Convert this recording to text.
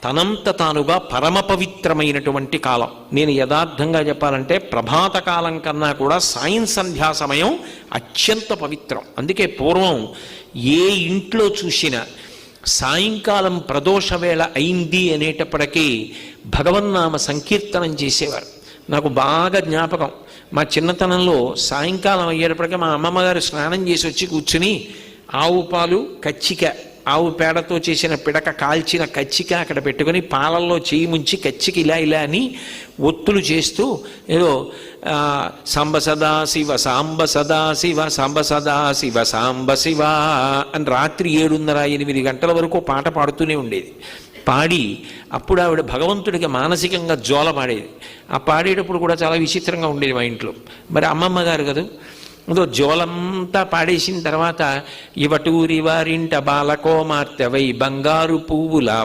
తనంత తానుగా పరమ పవిత్రమైనటువంటి కాలం. నేను యథార్థంగా చెప్పాలంటే ప్రభాత కాలం కన్నా కూడా సాయం సంధ్యా సమయం అత్యంత పవిత్రం. అందుకే పూర్వం ఏ ఇంట్లో చూసినా సాయంకాలం ప్రదోష వేళ అయింది అనేటప్పటికీ భగవన్నామ సంకీర్తనం చేసేవారు. నాకు బాగా జ్ఞాపకం, మా చిన్నతనంలో సాయంకాలం అయ్యేటప్పటికీ మా అమ్మమ్మగారు స్నానం చేసి వచ్చి కూర్చుని ఆవు పాలు కచ్చిక, ఆవు పేడతో చేసిన పిడక కాల్చిన కచ్చిక అక్కడ పెట్టుకొని పాలల్లో చేయి ముంచి కచ్చిక ఇలా ఇలా అని ఒత్తులు చేస్తూ ఏదో సాంబ సదా శివ సాంబ సదా శివ సాంబ సదా శివ సాంబ శివ అని రాత్రి 7:30-8 గంటల వరకు పాట పాడుతూనే ఉండేది. పాడి అప్పుడు ఆవిడ భగవంతుడికి మానసికంగా జోల పాడేది. ఆ పాడేటప్పుడు కూడా చాలా విచిత్రంగా ఉండేది మా ఇంట్లో. మరి అమ్మమ్మ గారు కదా అదో జోలంతా పాడేసిన తర్వాత ఇవటూరి వారింట బాలకోమార్తెవై బంగారు పువ్వులా